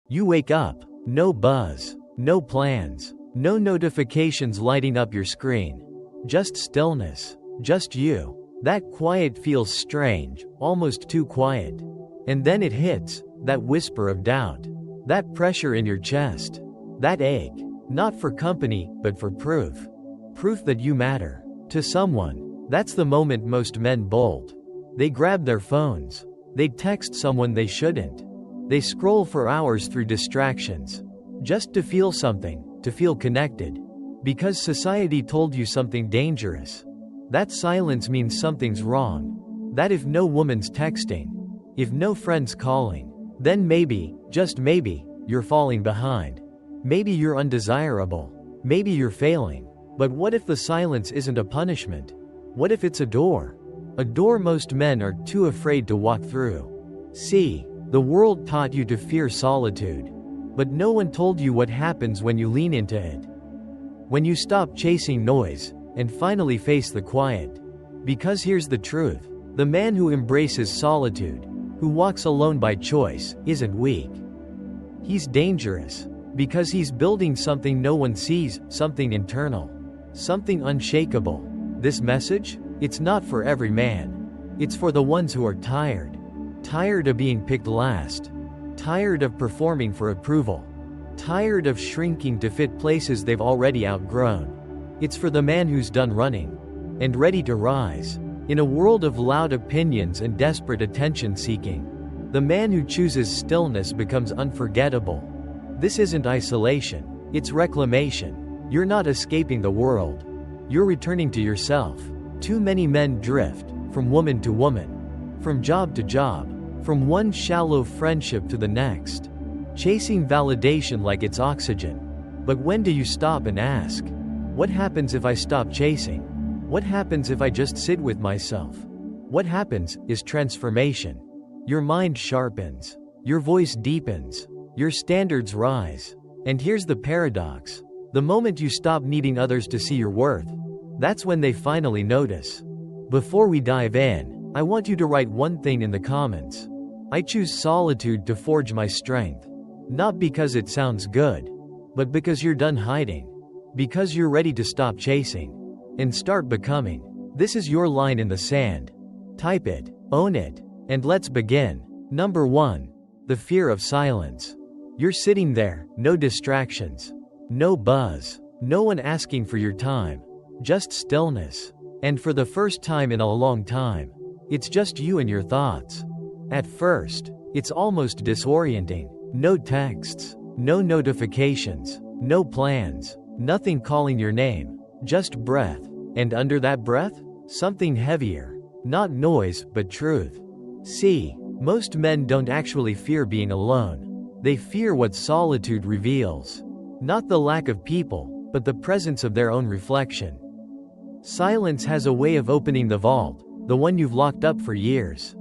You wake up, no buzz, no plans, no notifications lighting up your screen. Just stillness, just you. That quiet feels strange, almost too quiet. And then it hits, that whisper of doubt. That pressure in your chest. That ache, not for company, but for proof. Proof that you matter. To someone. That's the moment most men bolt. They grab their phones. They text someone they shouldn't. They scroll for hours through distractions. Just to feel something, to feel connected. Because society told you something dangerous. That silence means something's wrong. That if no woman's texting, if no friend's calling, then maybe, just maybe, you're falling behind. Maybe you're undesirable. Maybe you're failing. But what if the silence isn't a punishment? What if it's a door? A door most men are too afraid to walk through. See, the world taught you to fear solitude. But no one told you what happens when you lean into it. When you stop chasing noise, and finally face the quiet. Because here's the truth. The man who embraces solitude, who walks alone by choice, isn't weak. He's dangerous. Because he's building something no one sees, something internal. Something unshakable. This message? It's not for every man. It's for the ones who are tired. Tired of being picked last. Tired of performing for approval. Tired of shrinking to fit places they've already outgrown. It's for the man who's done running. And ready to rise. In a world of loud opinions and desperate attention seeking. The man who chooses stillness becomes unforgettable. This isn't isolation. It's reclamation. You're not escaping the world. You're returning to yourself. Too many men drift, from woman to woman. From job to job. From one shallow friendship to the next. Chasing validation like it's oxygen. But when do you stop and ask? What happens if I stop chasing? What happens if I just sit with myself? What happens is transformation. Your mind sharpens. Your voice deepens. Your standards rise. And here's the paradox. The moment you stop needing others to see your worth, that's when they finally notice. Before we dive in, I want you to write one thing in the comments. I choose solitude to forge my strength. Not because it sounds good, but because you're done hiding. Because you're ready to stop chasing and start becoming. This is your line in the sand. Type it, own it, and let's begin. Number 1. The fear of silence. You're sitting there, no distractions, no buzz, no one asking for your time, just stillness. And for the first time in a long time, it's just you and your thoughts. At first, it's almost disorienting. No texts, no notifications, no plans, nothing calling your name, just breath. And under that breath, something heavier. Not noise, but truth. See, most men don't actually fear being alone. They fear what solitude reveals. Not the lack of people, but the presence of their own reflection. Silence has a way of opening the vault, the one you've locked up for years.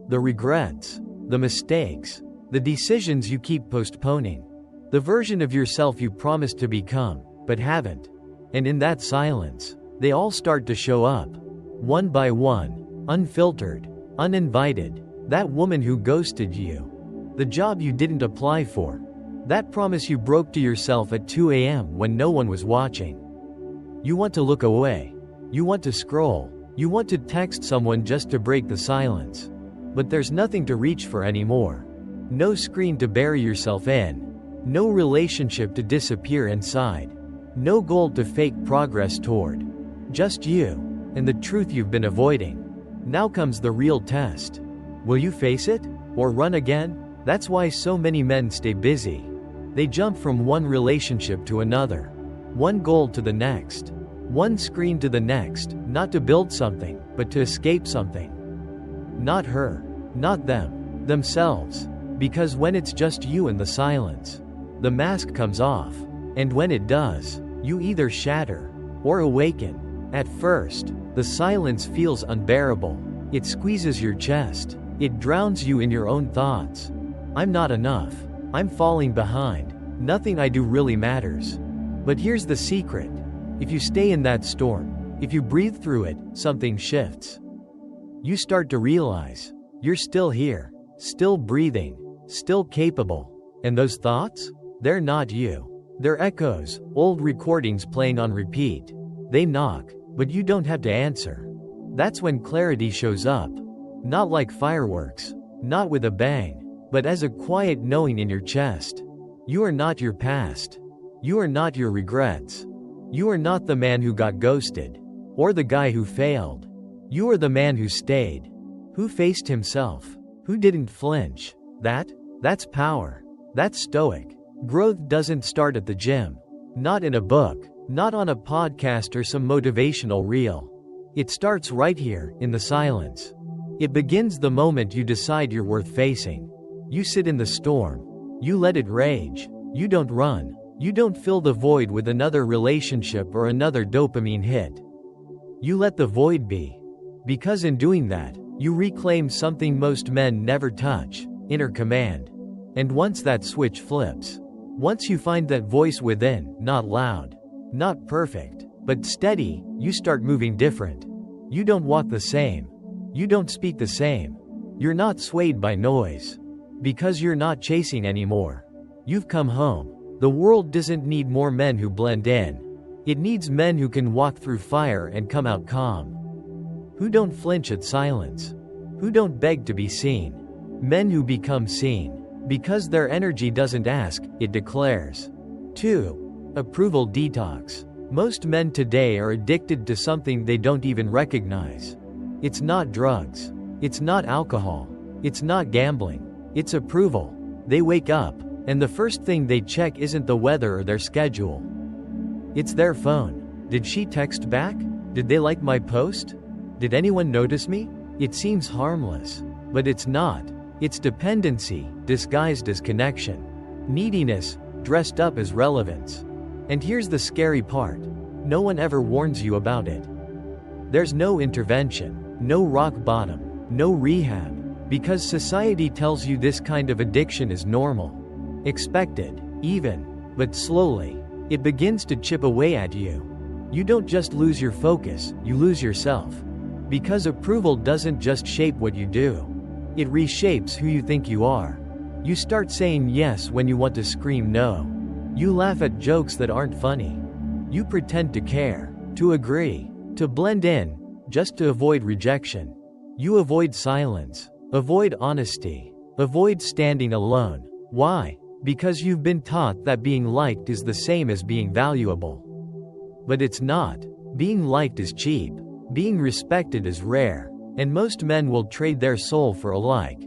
The regrets, the mistakes, the decisions you keep postponing. The version of yourself you promised to become, but haven't. And in that silence, they all start to show up. One by one, unfiltered, uninvited. That woman who ghosted you. The job you didn't apply for. That promise you broke to yourself at 2 a.m. when no one was watching. You want to look away. You want to scroll. You want to text someone just to break the silence. But there's nothing to reach for anymore. No screen to bury yourself in. No relationship to disappear inside. No goal to fake progress toward. Just you, and the truth you've been avoiding. Now comes the real test. Will you face it? Or run again? That's why so many men stay busy. They jump from one relationship to another. One goal to the next. One screen to the next, not to build something, but to escape something. Not her. Not them. Themselves. Because when it's just you and the silence, the mask comes off. And when it does, you either shatter or awaken. At first, the silence feels unbearable. It squeezes your chest. It drowns you in your own thoughts. I'm not enough. I'm falling behind. Nothing I do really matters. But here's the secret. If you stay in that storm, if you breathe through it, something shifts. You start to realize you're still here, still breathing, still capable, And those thoughts? They're not you. They're echoes, old recordings playing on repeat. They knock, but you don't have to answer. That's when clarity shows up. Not like fireworks, not with a bang, but as a quiet knowing in your chest. You are not your past. You are not your regrets. You are not the man who got ghosted, or the guy who failed. You are the man who stayed, who faced himself, who didn't flinch. That's power. That's stoic. Growth doesn't start at the gym. Not in a book, not on a podcast or some motivational reel. It starts right here, in the silence. It begins the moment you decide you're worth facing. You sit in the storm. You let it rage. You don't run. You don't fill the void with another relationship or another dopamine hit. You let the void be. Because in doing that, you reclaim something most men never touch: inner command. And once that switch flips, once you find that voice within, not loud, not perfect, but steady, you start moving different. You don't walk the same. You don't speak the same. You're not swayed by noise. Because you're not chasing anymore. You've come home. The world doesn't need more men who blend in. It needs men who can walk through fire and come out calm. Who don't flinch at silence. Who don't beg to be seen. Men who become seen. Because their energy doesn't ask, it declares. 2. Approval detox. Most men today are addicted to something they don't even recognize. It's not drugs. It's not alcohol. It's not gambling. It's approval. They wake up, and the first thing they check isn't the weather or their schedule. It's their phone. Did she text back? Did they like my post? Did anyone notice me? It seems harmless. But it's not. It's dependency, disguised as connection. Neediness, dressed up as relevance. And here's the scary part. No one ever warns you about it. There's no intervention, no rock bottom, no rehab, because society tells you this kind of addiction is normal. Expected, even. But slowly, it begins to chip away at you. You don't just lose your focus, you lose yourself. Because approval doesn't just shape what you do. It reshapes who you think you are. You start saying yes when you want to scream no. You laugh at jokes that aren't funny. You pretend to care, to agree, to blend in, just to avoid rejection. You avoid silence, avoid honesty, avoid standing alone. Why? Because you've been taught that being liked is the same as being valuable. But it's not. Being liked is cheap. Being respected is rare. And most men will trade their soul for a like.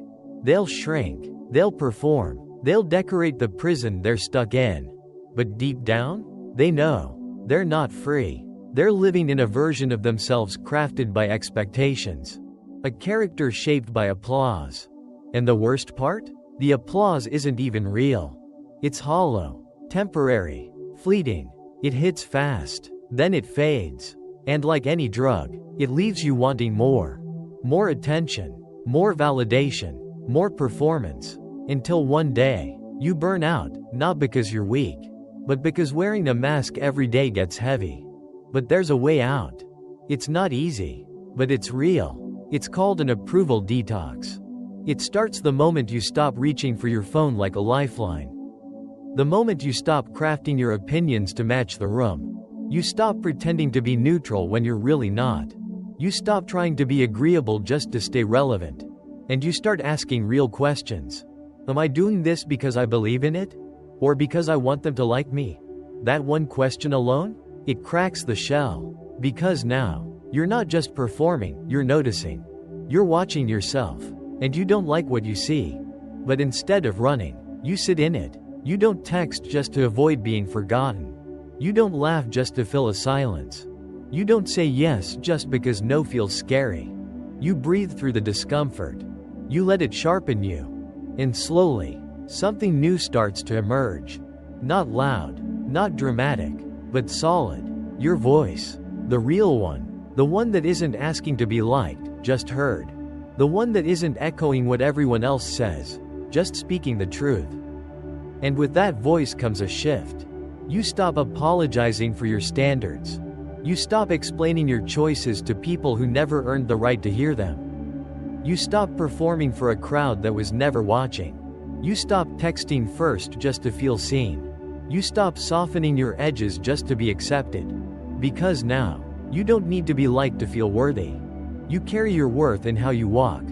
They'll shrink. They'll perform. They'll decorate the prison they're stuck in. But deep down, they know. They're not free. They're living in a version of themselves crafted by expectations. A character shaped by applause. And the worst part? The applause isn't even real. It's hollow, temporary, fleeting. It hits fast, then it fades. And like any drug, it leaves you wanting more. More attention, more validation, more performance. Until one day, you burn out, not because you're weak, but because wearing a mask every day gets heavy. But there's a way out. It's not easy, but it's real. It's called an approval detox. It starts the moment you stop reaching for your phone like a lifeline. The moment you stop crafting your opinions to match the room. You stop pretending to be neutral when you're really not. You stop trying to be agreeable just to stay relevant. And you start asking real questions. Am I doing this because I believe in it? Or because I want them to like me? That one question alone? It cracks the shell. Because now, you're not just performing, you're noticing. You're watching yourself. And you don't like what you see. But instead of running, you sit in it. You don't text just to avoid being forgotten. You don't laugh just to fill a silence. You don't say yes just because no feels scary. You breathe through the discomfort. You let it sharpen you. And slowly, something new starts to emerge. Not loud, not dramatic, but solid. Your voice. The real one. The one that isn't asking to be liked, just heard. The one that isn't echoing what everyone else says, just speaking the truth. And with that voice comes a shift. You stop apologizing for your standards. You stop explaining your choices to people who never earned the right to hear them. You stop performing for a crowd that was never watching. You stop texting first just to feel seen. You stop softening your edges just to be accepted. Because now, you don't need to be liked to feel worthy. You carry your worth in how you walk,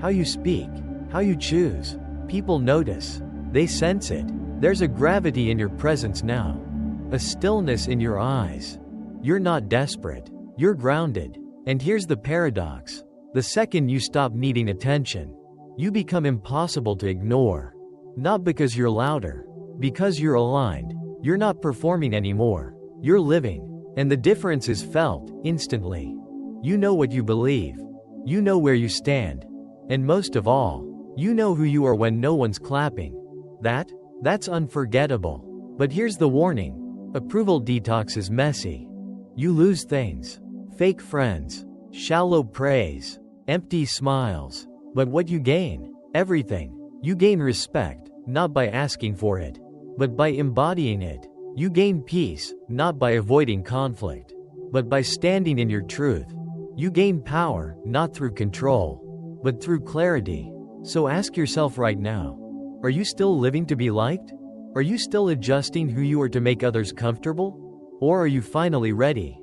how you speak, how you choose. People notice. They sense it. There's a gravity in your presence now. A stillness in your eyes. You're not desperate. You're grounded. And here's the paradox. The second you stop needing attention, you become impossible to ignore. Not because you're louder, because you're aligned. You're not performing anymore. You're living. And the difference is felt instantly. You know what you believe. You know where you stand. And most of all, you know who you are when no one's clapping. That's unforgettable. But here's the warning. Approval detox is messy. You lose things. Fake friends. Shallow praise. Empty smiles. But what you gain? Everything. You gain respect, not by asking for it, but by embodying it. You gain peace, not by avoiding conflict, but by standing in your truth. You gain power, not through control, but through clarity. So ask yourself right now, are you still living to be liked? Are you still adjusting who you are to make others comfortable? Or are you finally ready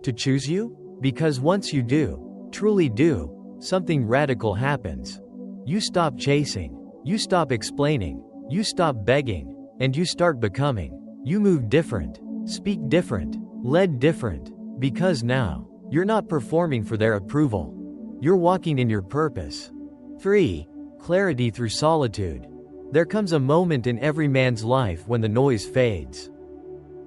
to choose you? Because once you do, truly do, something radical happens. You stop chasing, you stop explaining, you stop begging, and you start becoming. You move different, speak different, led different, because now, you're not performing for their approval. You're walking in your purpose. 3. Clarity through solitude. There comes a moment in every man's life when the noise fades.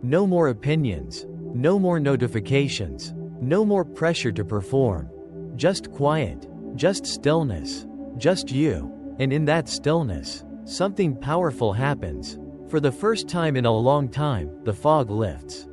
No more opinions, no more notifications, no more pressure to perform. Just quiet, just stillness, just you. And in that stillness, something powerful happens. For the first time in a long time, the fog lifts.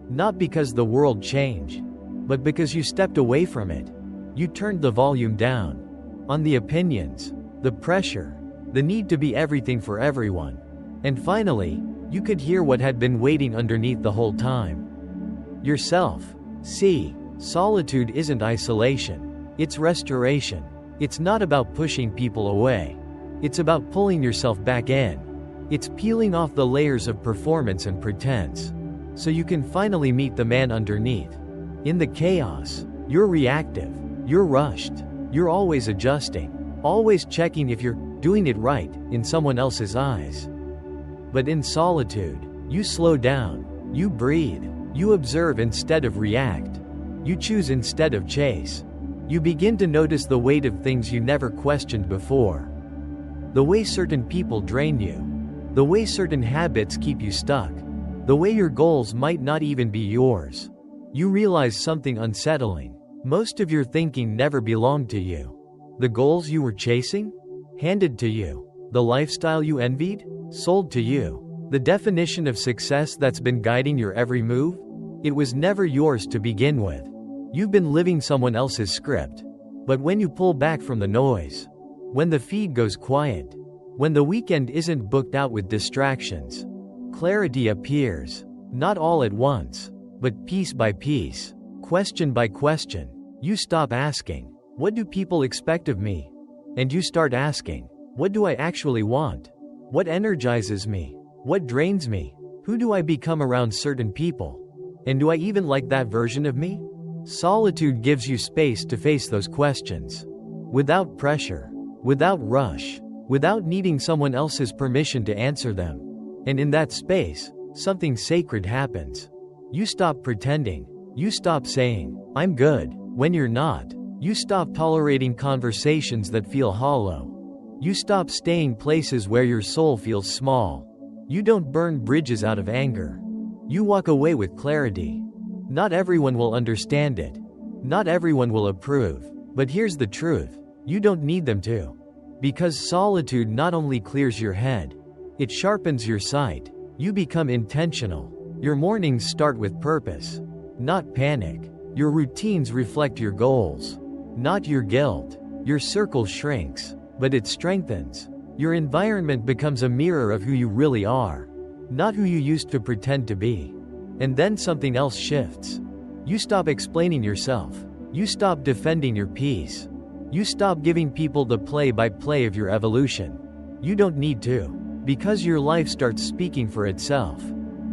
Not because the world changed, but because you stepped away from it. You turned the volume down. On the opinions, the pressure, the need to be everything for everyone. And finally, you could hear what had been waiting underneath the whole time. Yourself. See, solitude isn't isolation. It's restoration. It's not about pushing people away. It's about pulling yourself back in. It's peeling off the layers of performance and pretense, so you can finally meet the man underneath. In the chaos, you're reactive, you're rushed, you're always adjusting, always checking if you're doing it right in someone else's eyes. But in solitude, you slow down, you breathe, you observe instead of react, you choose instead of chase. You begin to notice the weight of things you never questioned before. The way certain people drain you. The way certain habits keep you stuck. The way your goals might not even be yours. You realize something unsettling. Most of your thinking never belonged to you. The goals you were chasing? Handed to you. The lifestyle you envied? Sold to you. The definition of success that's been guiding your every move? It was never yours to begin with. You've been living someone else's script. But when you pull back from the noise, when the feed goes quiet, when the weekend isn't booked out with distractions, clarity appears, not all at once, but piece by piece, question by question. You stop asking, what do people expect of me? And you start asking, what do I actually want? What energizes me? What drains me? Who do I become around certain people? And do I even like that version of me? Solitude gives you space to face those questions. Without pressure, without rush, without needing someone else's permission to answer them. And in that space, something sacred happens. You stop pretending. You stop saying, I'm good, when you're not. You stop tolerating conversations that feel hollow. You stop staying places where your soul feels small. You don't burn bridges out of anger. You walk away with clarity. Not everyone will understand it. Not everyone will approve. But here's the truth. You don't need them to. Because solitude not only clears your head, it sharpens your sight. You become intentional. Your mornings start with purpose, not panic. Your routines reflect your goals, not your guilt. Your circle shrinks, but it strengthens. Your environment becomes a mirror of who you really are, not who you used to pretend to be. And then something else shifts. You stop explaining yourself. You stop defending your peace. You stop giving people the play-by-play of your evolution. You don't need to. Because your life starts speaking for itself.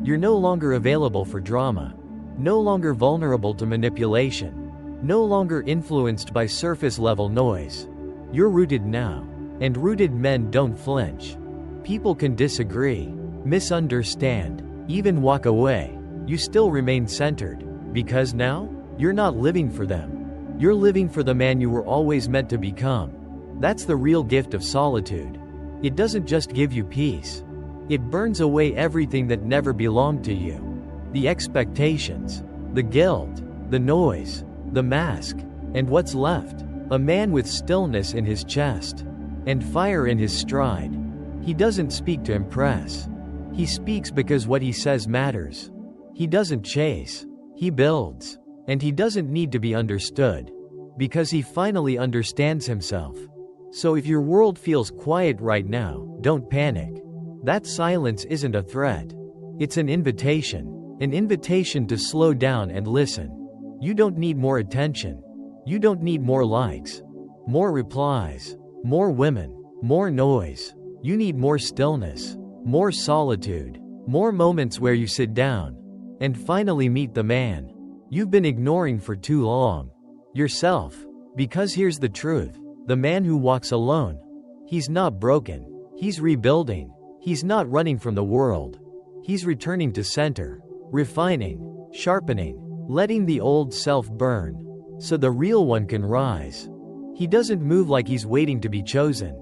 You're no longer available for drama. No longer vulnerable to manipulation. No longer influenced by surface-level noise. You're rooted now. And rooted men don't flinch. People can disagree, misunderstand, even walk away. You still remain centered. Because now, you're not living for them. You're living for the man you were always meant to become. That's the real gift of solitude. It doesn't just give you peace. It burns away everything that never belonged to you. The expectations, the guilt, the noise, the mask, and what's left? A man with stillness in his chest and fire in his stride. He doesn't speak to impress. He speaks because what he says matters. He doesn't chase. He builds. And he doesn't need to be understood. Because he finally understands himself. So if your world feels quiet right now, don't panic. That silence isn't a threat. It's an invitation. An invitation to slow down and listen. You don't need more attention. You don't need more likes. More replies. More women. More noise. You need more stillness. More solitude. More moments where you sit down. And finally meet the man you've been ignoring for too long. Yourself. Because here's the truth. The man who walks alone. He's not broken. He's rebuilding. He's not running from the world. He's returning to center. Refining. Sharpening. Letting the old self burn. So the real one can rise. He doesn't move like he's waiting to be chosen.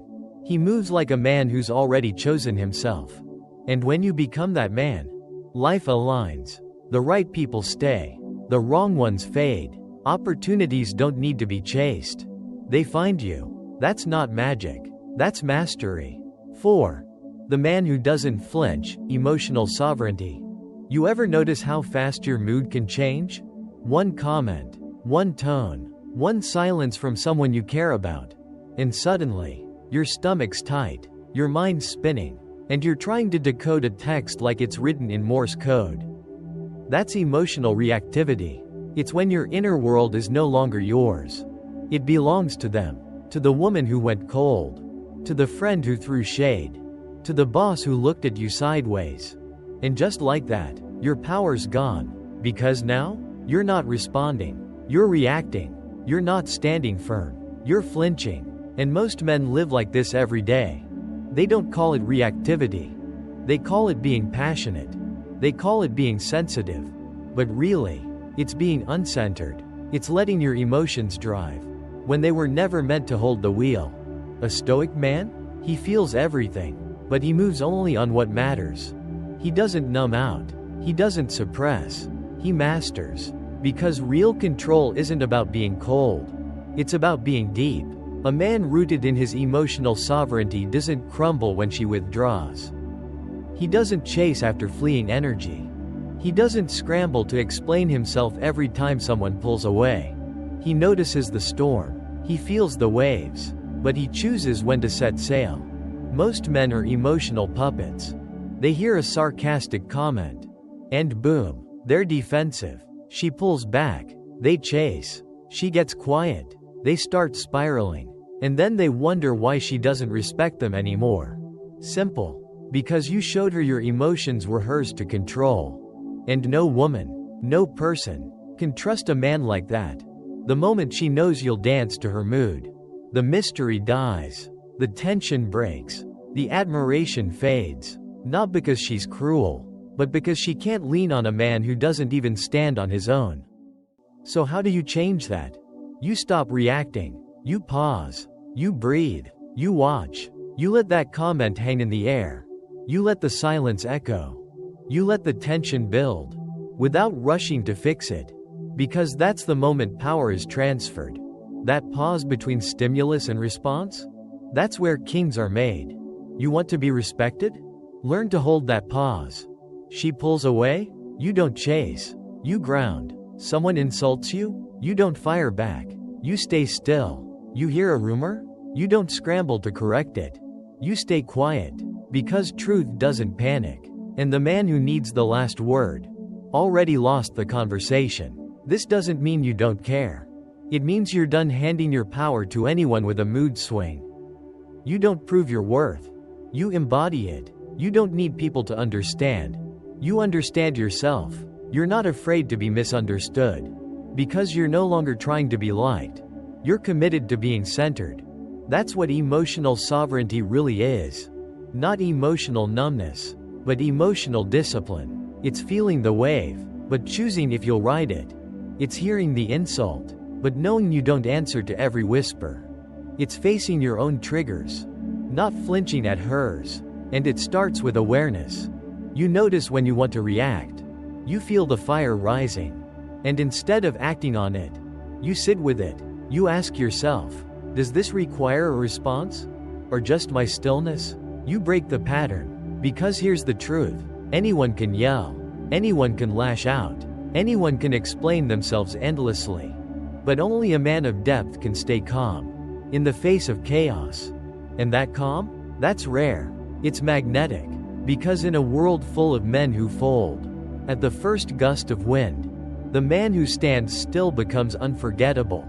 He moves like a man who's already chosen himself. And when you become that man, life aligns. The right people stay. The wrong ones fade. Opportunities don't need to be chased. They find you. That's not magic. That's mastery. 4. The man who doesn't flinch, emotional sovereignty. You ever notice how fast your mood can change? One comment, one tone, one silence from someone you care about. And suddenly, your stomach's tight, your mind's spinning, and you're trying to decode a text like it's written in Morse code. That's emotional reactivity. It's when your inner world is no longer yours. It belongs to them, to the woman who went cold, to the friend who threw shade, to the boss who looked at you sideways. And just like that, your power's gone. Because now, you're not responding. You're reacting. You're not standing firm. You're flinching. And most men live like this every day. They don't call it reactivity. They call it being passionate. They call it being sensitive. But really, it's being uncentered. It's letting your emotions drive when they were never meant to hold the wheel. A stoic man? He feels everything, but he moves only on what matters. He doesn't numb out. He doesn't suppress. He masters. Because real control isn't about being cold. It's about being deep. A man rooted in his emotional sovereignty doesn't crumble when she withdraws. He doesn't chase after fleeing energy. He doesn't scramble to explain himself every time someone pulls away. He notices the storm. He feels the waves. But he chooses when to set sail. Most men are emotional puppets. They hear a sarcastic comment. And boom, they're defensive. She pulls back. They chase. She gets quiet. They start spiraling. And then they wonder why she doesn't respect them anymore. Simple. Because you showed her your emotions were hers to control. And no woman, no person, can trust a man like that. The moment she knows you'll dance to her mood, the mystery dies. The tension breaks. The admiration fades. Not because she's cruel, but because she can't lean on a man who doesn't even stand on his own. So how do you change that? You stop reacting. You pause. You breathe. You watch. You let that comment hang in the air. You let the silence echo. You let the tension build, without rushing to fix it. Because that's the moment power is transferred. That pause between stimulus and response? That's where kings are made. You want to be respected? Learn to hold that pause. She pulls away? You don't chase. You ground. Someone insults you? You don't fire back. You stay still. You hear a rumor? You don't scramble to correct it. You stay quiet. Because truth doesn't panic. And the man who needs the last word already lost the conversation. This doesn't mean you don't care. It means you're done handing your power to anyone with a mood swing. You don't prove your worth. You embody it. You don't need people to understand. You understand yourself. You're not afraid to be misunderstood. Because you're no longer trying to be liked. You're committed to being centered. That's what emotional sovereignty really is. Not emotional numbness, but emotional discipline. It's feeling the wave, but choosing if you'll ride it. It's hearing the insult, but knowing you don't answer to every whisper. It's facing your own triggers, not flinching at hers. And it starts with awareness. You notice when you want to react. You feel the fire rising. And instead of acting on it, you sit with it. You ask yourself, does this require a response? Or just my stillness? You break the pattern. Because here's the truth. Anyone can yell. Anyone can lash out. Anyone can explain themselves endlessly. But only a man of depth can stay calm in the face of chaos. And that calm? That's rare. It's magnetic. Because in a world full of men who fold at the first gust of wind, the man who stands still becomes unforgettable.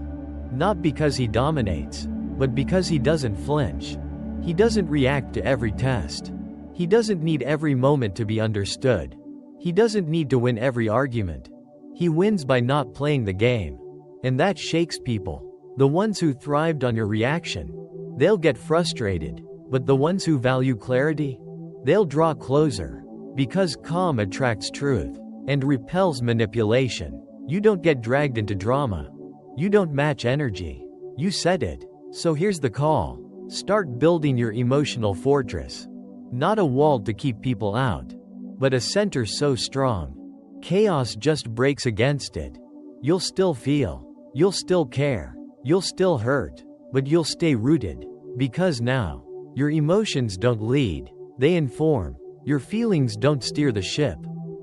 Not because he dominates, but because he doesn't flinch. He doesn't react to every test. He doesn't need every moment to be understood. He doesn't need to win every argument. He wins by not playing the game. And that shakes people. The ones who thrived on your reaction, they'll get frustrated. But the ones who value clarity, they'll draw closer. Because calm attracts truth and repels manipulation. You don't get dragged into drama. You don't match energy. You set it. So here's the call. Start building your emotional fortress. Not a wall to keep people out, but a center so strong, chaos just breaks against it. You'll still feel. You'll still care. You'll still hurt. But you'll stay rooted. Because now, your emotions don't lead. They inform. Your feelings don't steer the ship.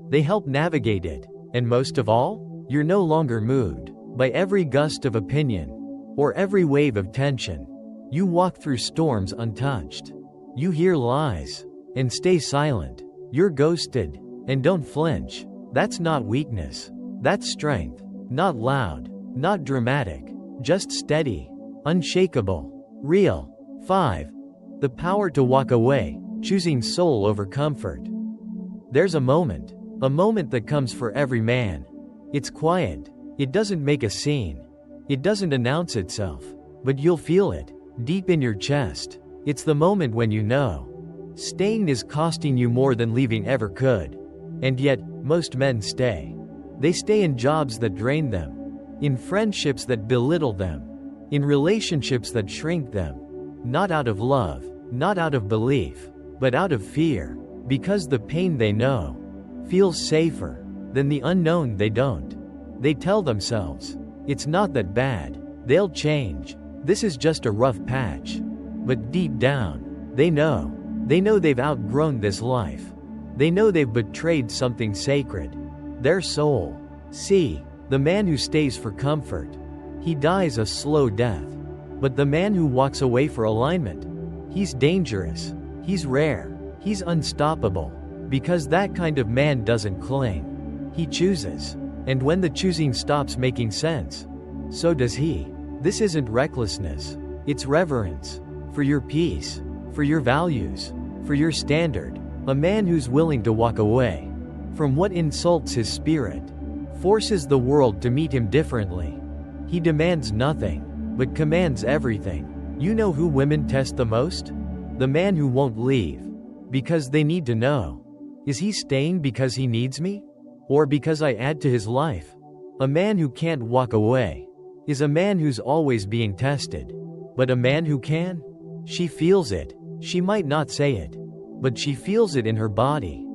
They help navigate it. And most of all, you're no longer moved by every gust of opinion or every wave of tension. You walk through storms untouched. You hear lies and stay silent. You're ghosted and don't flinch. That's not weakness. That's strength. Not loud, not dramatic, just steady, unshakable, real. 5. The power to walk away, choosing soul over comfort. There's a moment that comes for every man. It's quiet. It doesn't make a scene. It doesn't announce itself. But you'll feel it, deep in your chest. It's the moment when you know. Staying is costing you more than leaving ever could. And yet, most men stay. They stay in jobs that drain them. In friendships that belittle them. In relationships that shrink them. Not out of love, not out of belief, but out of fear. Because the pain they know feels safer than the unknown they don't. They tell themselves, it's not that bad. They'll change. This is just a rough patch. But deep down, they know. They know they've outgrown this life. They know they've betrayed something sacred. Their soul. See, the man who stays for comfort, he dies a slow death. But the man who walks away for alignment, he's dangerous. He's rare. He's unstoppable. Because that kind of man doesn't cling. He chooses. And when the choosing stops making sense, so does he. This isn't recklessness. It's reverence. For your peace. For your values. For your standard. A man who's willing to walk away from what insults his spirit, forces the world to meet him differently. He demands nothing, but commands everything. You know who women test the most? The man who won't leave. Because they need to know. Is he staying because he needs me? Or because I add to his life? A man who can't walk away is a man who's always being tested. But a man who can? She feels it. She might not say it, but she feels it in her body,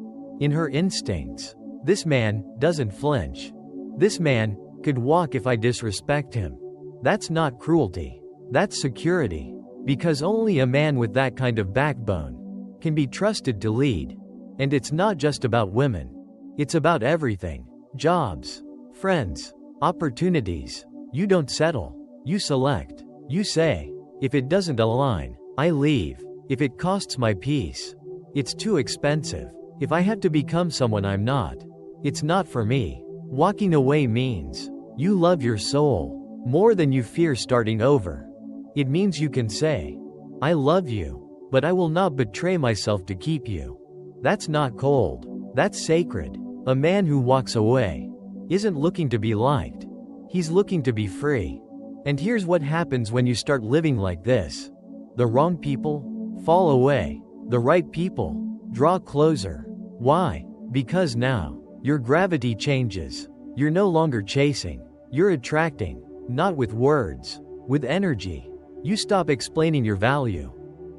in her instincts. This man doesn't flinch. This man could walk if I disrespect him. That's not cruelty. That's security. Because only a man with that kind of backbone can be trusted to lead. And it's not just about women. It's about everything. Jobs, friends, opportunities. You don't settle. You select. You say, if it doesn't align, I leave. If it costs my peace, it's too expensive. If I have to become someone I'm not, it's not for me. Walking away means you love your soul more than you fear starting over. It means you can say, I love you, but I will not betray myself to keep you. That's not cold. That's sacred. A man who walks away isn't looking to be liked. He's looking to be free. And here's what happens when you start living like this. The wrong people fall away. The right people draw closer. Why? Because now your gravity changes. You're no longer chasing. You're attracting, not with words, with energy. You stop explaining your value.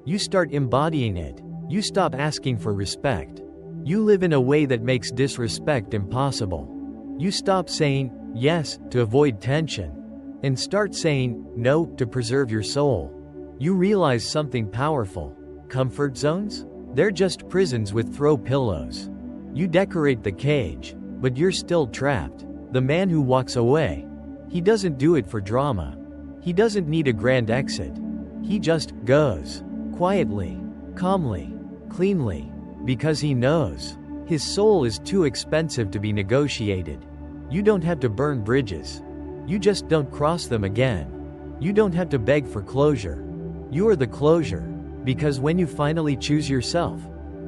You start embodying it. You stop asking for respect. You live in a way that makes disrespect impossible. You stop saying yes to avoid tension and start saying no to preserve your soul. You realize something powerful. Comfort zones? They're just prisons with throw pillows. You decorate the cage, but you're still trapped. The man who walks away, he doesn't do it for drama. He doesn't need a grand exit. He just goes, quietly, calmly, cleanly, because he knows his soul is too expensive to be negotiated. You don't have to burn bridges. You just don't cross them again. You don't have to beg for closure. You are the closure, because when you finally choose yourself,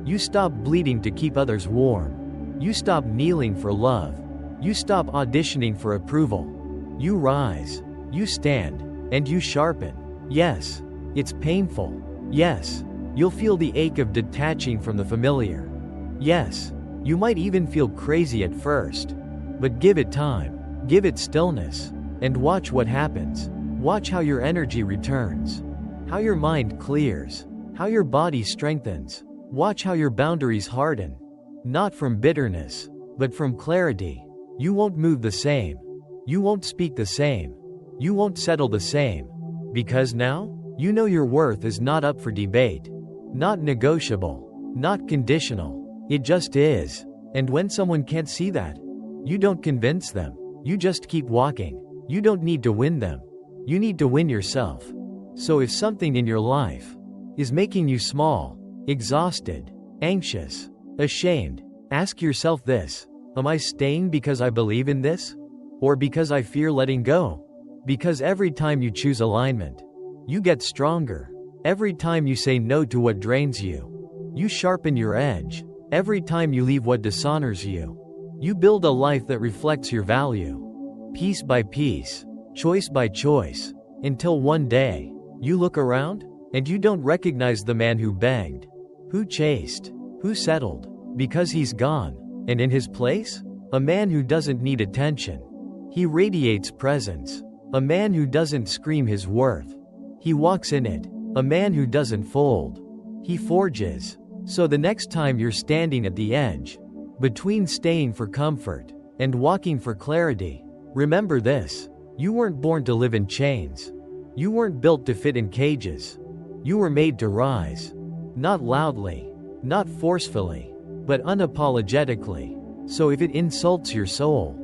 you stop bleeding to keep others warm. You stop kneeling for love. You stop auditioning for approval. You rise, you stand, and you sharpen. Yes, it's painful. Yes, you'll feel the ache of detaching from the familiar. Yes, you might even feel crazy at first. But give it time, give it stillness, and watch what happens. Watch how your energy returns, how your mind clears, how your body strengthens. Watch how your boundaries harden. Not from bitterness, but from clarity. You won't move the same. You won't speak the same. You won't settle the same. Because now, you know your worth is not up for debate. Not negotiable. Not conditional. It just is. And when someone can't see that, you don't convince them. You just keep walking. You don't need to win them. You need to win yourself. So if something in your life is making you small, exhausted, anxious, ashamed, ask yourself this: am I staying because I believe in this? Or because I fear letting go? Because every time you choose alignment, you get stronger. Every time you say no to what drains you, you sharpen your edge. Every time you leave what dishonors you, you build a life that reflects your value. Piece by piece, choice by choice, until one day, you look around, and you don't recognize the man who begged, who chased, who settled, because he's gone. And in his place, a man who doesn't need attention. He radiates presence. A man who doesn't scream his worth. He walks in it. A man who doesn't fold. He forges. So the next time you're standing at the edge, between staying for comfort and walking for clarity, remember this: you weren't born to live in chains. You weren't built to fit in cages. You were made to rise. Not loudly, not forcefully, but unapologetically. So if it insults your soul,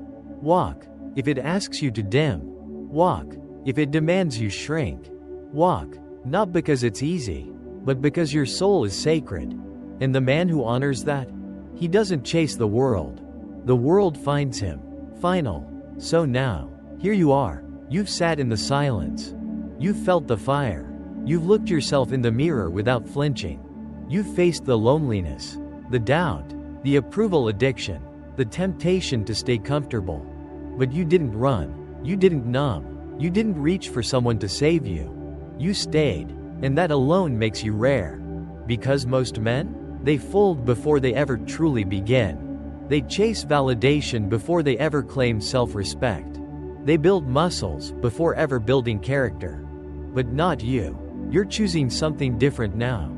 walk. If it asks you to dim, walk. If it demands you shrink, walk. Not because it's easy, but because your soul is sacred. And the man who honors that, he doesn't chase the world. The world finds him. Final. So now, here you are. You've sat in the silence. You've felt the fire. You've looked yourself in the mirror without flinching. You've faced the loneliness, the doubt, the approval addiction, the temptation to stay comfortable. But you didn't run. You didn't numb. You didn't reach for someone to save you. You stayed, and that alone makes you rare. Because most men, they fold before they ever truly begin. They chase validation before they ever claim self-respect. They build muscles before ever building character. But not you. You're choosing something different now.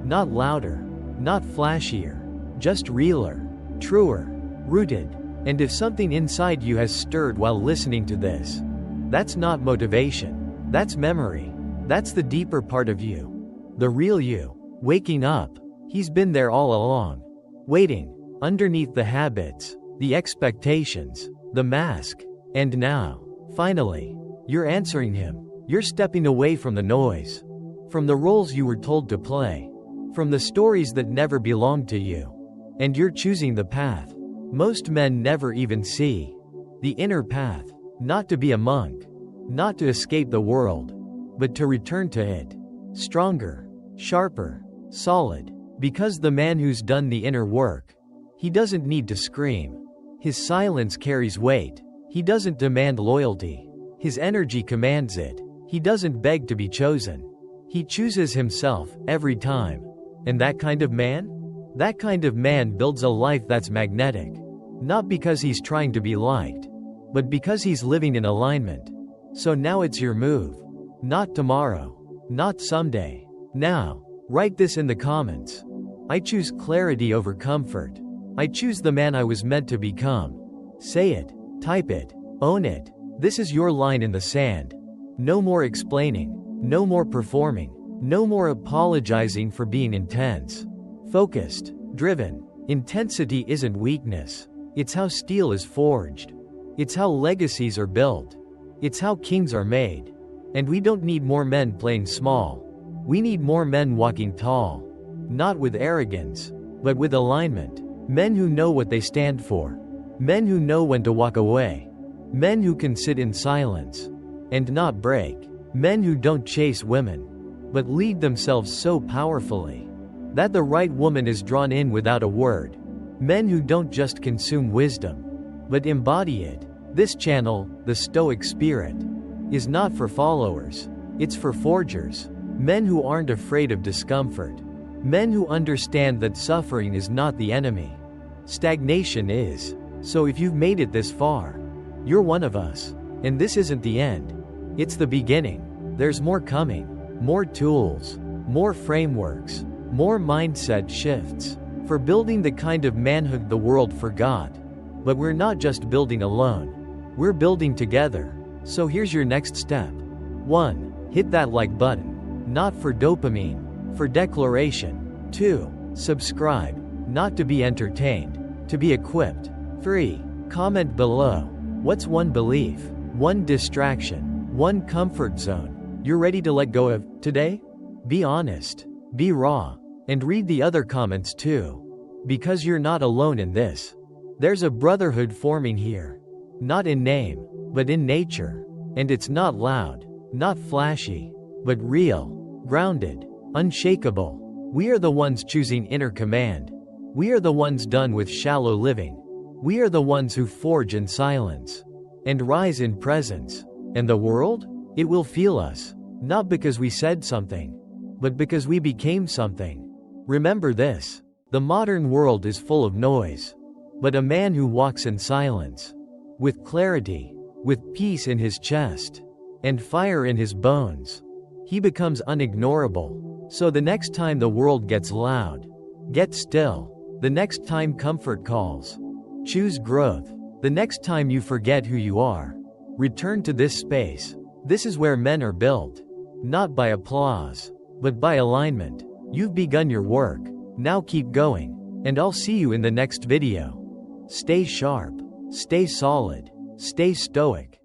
Not louder, not flashier, just realer, truer, rooted. And if something inside you has stirred while listening to this, that's not motivation. That's memory. That's the deeper part of you. The real you. Waking up. He's been there all along. Waiting. Underneath the habits, the expectations, the mask. And now, finally, you're answering him. You're stepping away from the noise. From the roles you were told to play. From the stories that never belonged to you. And you're choosing the path most men never even see. The inner path. Not to be a monk. Not to escape the world. But to return to it. Stronger. Sharper. Solid. Because the man who's done the inner work, he doesn't need to scream. His silence carries weight. He doesn't demand loyalty. His energy commands it. He doesn't beg to be chosen. He chooses himself, every time. And that kind of man? That kind of man builds a life that's magnetic. Not because he's trying to be liked, but because he's living in alignment. So now it's your move. Not tomorrow. Not someday. Now. Write this in the comments. I choose clarity over comfort. I choose the man I was meant to become. Say it. Type it. Own it. This is your line in the sand. No more explaining. No more performing. No more apologizing for being intense. Focused. Driven. Intensity isn't weakness. It's how steel is forged. It's how legacies are built. It's how kings are made. And we don't need more men playing small. We need more men walking tall. Not with arrogance, but with alignment. Men who know what they stand for. Men who know when to walk away. Men who can sit in silence and not break. Men who don't chase women, but lead themselves so powerfully that the right woman is drawn in without a word. Men who don't just consume wisdom, but embody it. This channel, the Stoic Spirit, is not for followers. It's for forgers. Men who aren't afraid of discomfort. Men who understand that suffering is not the enemy. Stagnation is. So if you've made it this far, you're one of us. And this isn't the end. It's the beginning. There's more coming. More tools. More frameworks. More mindset shifts. For building the kind of manhood the world forgot. But we're not just building alone. We're building together. So here's your next step. 1. Hit that like button. Not for dopamine. For declaration. 2. Subscribe. Not to be entertained. To be equipped. 3. Comment below. What's one belief? One distraction. One comfort zone you're ready to let go of today? Be honest. Be raw. And read the other comments too. Because you're not alone in this. There's a brotherhood forming here. Not in name, but in nature. And it's not loud, not flashy, but real, grounded, unshakable. We are the ones choosing inner command. We are the ones done with shallow living. We are the ones who forge in silence and rise in presence. And the world? It will feel us. Not because we said something, but because we became something. Remember this. The modern world is full of noise. But a man who walks in silence, with clarity, with peace in his chest, and fire in his bones, he becomes unignorable. So the next time the world gets loud, get still. The next time comfort calls, choose growth. The next time you forget who you are, return to this space. This is where men are built. Not by applause, but by alignment. You've begun your work. Now keep going. And I'll see you in the next video. Stay sharp. Stay solid. Stay stoic.